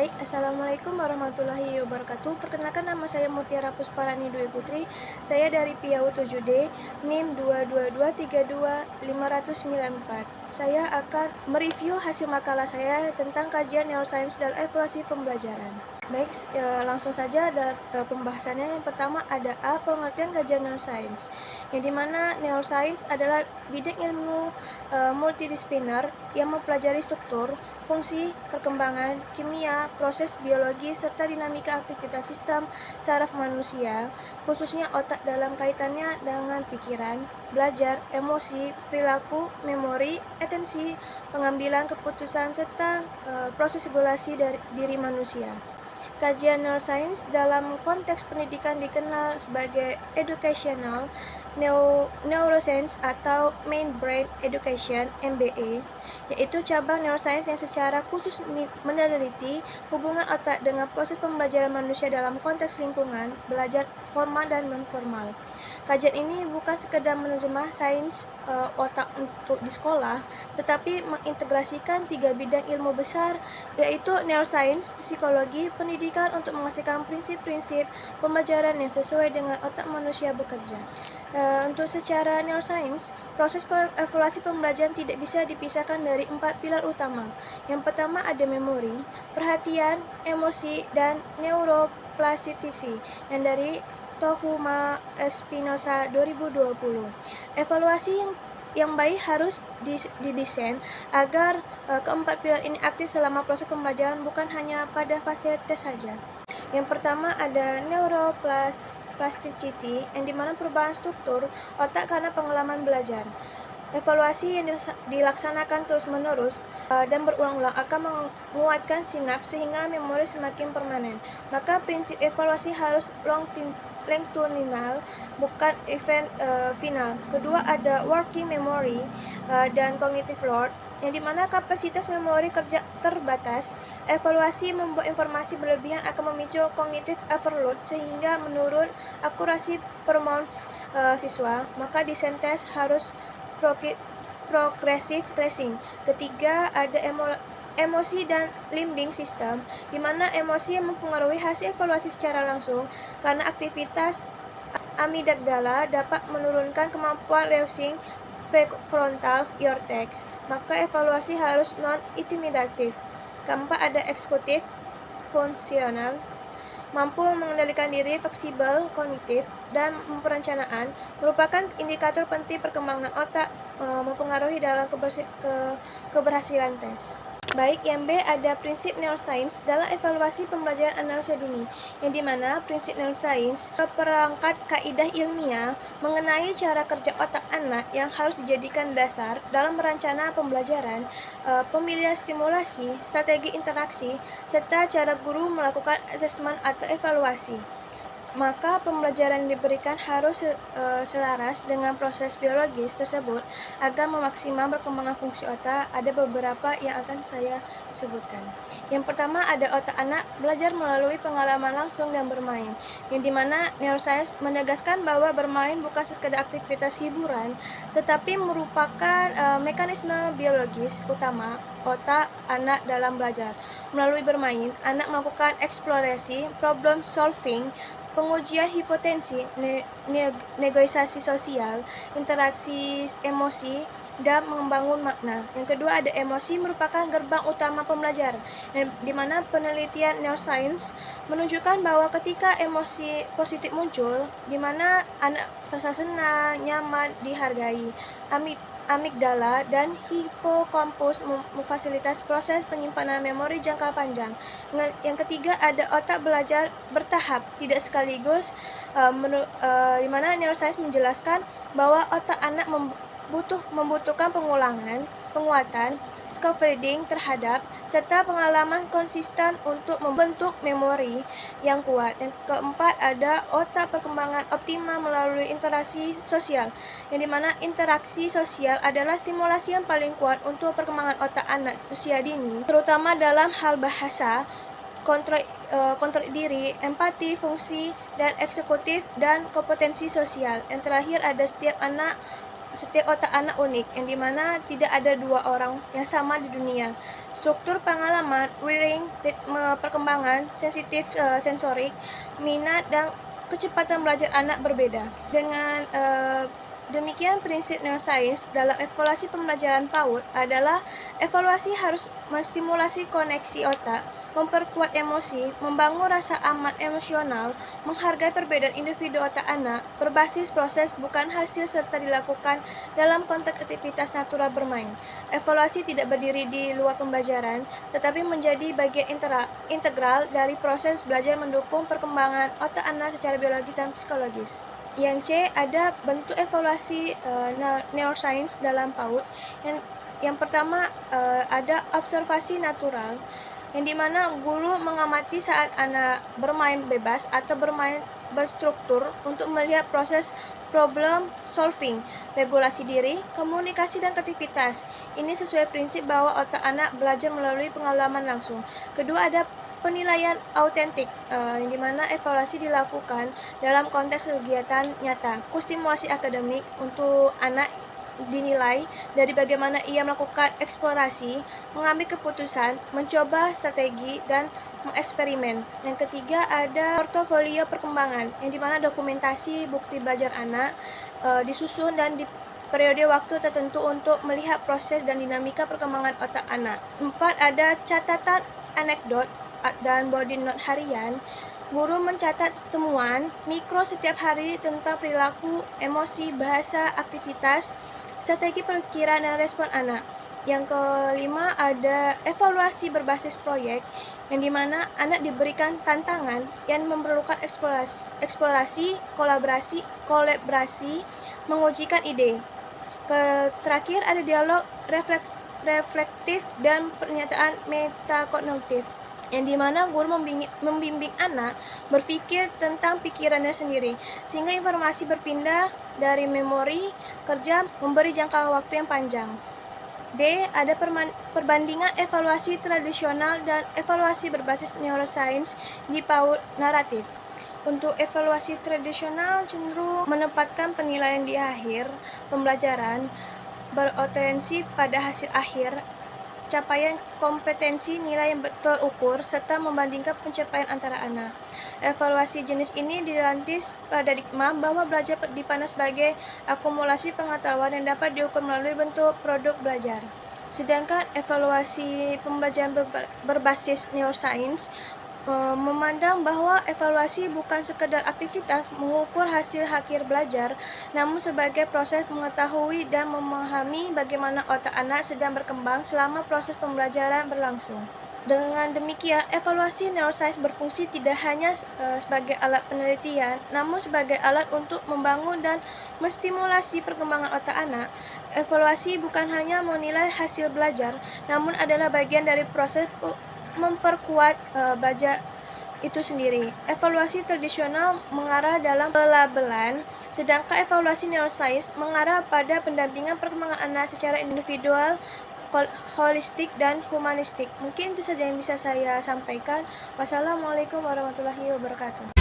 Baik, Assalamualaikum warahmatullahi wabarakatuh. Perkenalkan, nama saya Mutiara Pusparani Dwi Putri. Saya dari PIAU 7D, NIM 222325094. Saya akan mereview hasil makalah saya tentang kajian neuroscience dan evaluasi pembelajaran. Baik, langsung saja pembahasannya. Yang pertama ada pengertian kajian neuroscience, yang dimana neuroscience adalah bidang ilmu multidisipliner yang mempelajari struktur, fungsi, perkembangan, kimia, proses biologi, serta dinamika aktivitas sistem saraf manusia, khususnya otak dalam kaitannya dengan pikiran, belajar, emosi, perilaku, memori, atensi, pengambilan keputusan, serta proses regulasi dari diri manusia. Kajian neuroscience dalam konteks pendidikan dikenal sebagai educational neuroscience atau main brain education (MBE), yaitu cabang neuroscience yang secara khusus meneliti hubungan otak dengan proses pembelajaran manusia dalam konteks lingkungan belajar formal dan non-formal. Kajian ini bukan sekedar menerjemah sains otak untuk di sekolah, tetapi mengintegrasikan 3 bidang ilmu besar, yaitu neuroscience, psikologi, pendidikan untuk menghasilkan prinsip-prinsip pembelajaran yang sesuai dengan otak manusia bekerja. Untuk secara neuroscience, proses evaluasi pembelajaran tidak bisa dipisahkan dari 4 pilar utama. Yang pertama ada memori, perhatian, emosi, dan neuroplasticity yang dari Tohuma Espinosa 2020. Evaluasi yang baik harus didesain agar keempat pilar ini aktif selama proses pembelajaran, bukan hanya pada fase tes saja. Yang pertama ada neuroplasticity, yang dimana perubahan struktur otak karena pengalaman belajar. Evaluasi yang dilaksanakan terus-menerus dan berulang-ulang akan menguatkan sinaps sehingga memori semakin permanen. Maka prinsip evaluasi harus longitudinal, bukan event final. Kedua ada working memory dan cognitive load, yang dimana kapasitas memori kerja terbatas. Evaluasi membuat informasi berlebihan akan memicu cognitive overload sehingga menurun akurasi performance siswa. Maka desain tes harus progressive tracing. Ketiga ada emosi dan limbing system, di mana emosi yang mempengaruhi hasil evaluasi secara langsung karena aktivitas amigdala dapat menurunkan kemampuan reasoning prefrontal cortex. Maka evaluasi harus non-intimidatif. Keempat ada eksekutif fungsional, mampu mengendalikan diri, fleksibel, kognitif, dan perencanaan, merupakan indikator penting perkembangan otak, mempengaruhi dalam keberhasilan tes. Baik, yang B ada prinsip neuroscience dalam evaluasi pembelajaran analisa dini, yang dimana prinsip neuroscience perangkat kaidah ilmiah mengenai cara kerja otak anak yang harus dijadikan dasar dalam merencana pembelajaran, pemilihan stimulasi, strategi interaksi, serta cara guru melakukan asesmen atau evaluasi. Maka pembelajaran yang diberikan harus selaras dengan proses biologis tersebut agar memaksimal perkembangan fungsi otak. Ada beberapa yang akan saya sebutkan. Yang pertama ada otak anak belajar melalui pengalaman langsung dan bermain, yang dimana neuroscience menegaskan bahwa bermain bukan sekedar aktivitas hiburan, tetapi merupakan mekanisme biologis utama otak anak dalam belajar. Melalui bermain, anak melakukan eksplorasi, problem solving, pengujian hipotensi, negosiasi sosial, interaksi emosi, dan membangun makna. Yang kedua ada emosi, merupakan gerbang utama pembelajaran, di mana penelitian neuroscience menunjukkan bahwa ketika emosi positif muncul, di mana anak terasa senang, nyaman, dihargai, amigdala dan hipokampus memfasilitasi proses penyimpanan memori jangka panjang. Yang ketiga ada otak belajar bertahap, tidak sekaligus, di mana neuroscience menjelaskan bahwa otak anak membutuhkan penguatan, scaffolding terhadap, serta pengalaman konsisten untuk membentuk memori yang kuat. Yang keempat ada otak perkembangan optimal melalui interaksi sosial, yang dimana interaksi sosial adalah stimulasi yang paling kuat untuk perkembangan otak anak usia dini, terutama dalam hal bahasa, kontrol diri, empati, fungsi, dan eksekutif, dan kompetensi sosial. Yang terakhir ada setiap anak setiap otak anak unik, yang dimana tidak ada dua orang yang sama di dunia. Struktur pengalaman, wiring, ritme perkembangan, sensitif sensorik, minat, dan kecepatan belajar anak berbeda. Dengan demikian, prinsip neuroscience dalam evaluasi pembelajaran PAUD adalah evaluasi harus menstimulasi koneksi otak, memperkuat emosi, membangun rasa aman emosional, menghargai perbedaan individu otak anak, berbasis proses bukan hasil, serta dilakukan dalam konteks aktivitas natural bermain. Evaluasi tidak berdiri di luar pembelajaran, tetapi menjadi bagian integral dari proses belajar mendukung perkembangan otak anak secara biologis dan psikologis. Yang C, ada bentuk evaluasi neuroscience dalam PAUD. Yang pertama, ada observasi natural, yang dimana guru mengamati saat anak bermain bebas atau bermain berstruktur untuk melihat proses problem solving, regulasi diri, komunikasi, dan kreativitas. Ini sesuai prinsip bahwa otak anak belajar melalui pengalaman langsung. Kedua, ada penilaian autentik, yang dimana evaluasi dilakukan dalam konteks kegiatan nyata. Stimulasi akademik untuk anak dinilai dari bagaimana ia melakukan eksplorasi, mengambil keputusan, mencoba strategi, dan mengeksperimen. Yang ketiga, ada portofolio perkembangan, yang dimana dokumentasi bukti belajar anak disusun dan di periode waktu tertentu untuk melihat proses dan dinamika perkembangan otak anak. 4, ada catatan anekdot dan body note harian. Guru mencatat temuan mikro setiap hari tentang perilaku, emosi, bahasa, aktivitas, strategi perkiraan, dan respon anak. Yang kelima, ada evaluasi berbasis proyek, yang dimana anak diberikan tantangan yang memerlukan eksplorasi, kolaborasi, mengujikan ide. Terakhir, ada dialog reflektif dan pernyataan metakognitif, yang dimana guru membimbing anak berpikir tentang pikirannya sendiri, sehingga informasi berpindah dari memori kerja memberi jangka waktu yang panjang. D, ada perbandingan evaluasi tradisional dan evaluasi berbasis neuroscience di PAUD naratif. Untuk evaluasi tradisional cenderung menempatkan penilaian di akhir pembelajaran, berorientasi pada hasil akhir, capaian kompetensi, nilai yang terukur, serta membandingkan pencapaian antara anak. Evaluasi jenis ini dilantis paradigma bahwa belajar dipandang sebagai akumulasi pengetahuan yang dapat diukur melalui bentuk produk belajar. Sedangkan evaluasi pembelajaran berbasis neuroscience memandang bahwa evaluasi bukan sekedar aktivitas mengukur hasil akhir belajar, namun sebagai proses mengetahui dan memahami bagaimana otak anak sedang berkembang selama proses pembelajaran berlangsung. Dengan demikian, evaluasi neuroscience berfungsi tidak hanya sebagai alat penelitian, namun sebagai alat untuk membangun dan menstimulasi perkembangan otak anak. Evaluasi bukan hanya menilai hasil belajar, namun adalah bagian dari proses memperkuat belajar itu sendiri. Evaluasi tradisional mengarah dalam pelabelan, sedangkan evaluasi neuroscience mengarah pada pendampingan perkembangan anak secara individual, holistik, dan humanistik. Mungkin itu saja yang bisa saya sampaikan. Wassalamualaikum warahmatullahi wabarakatuh.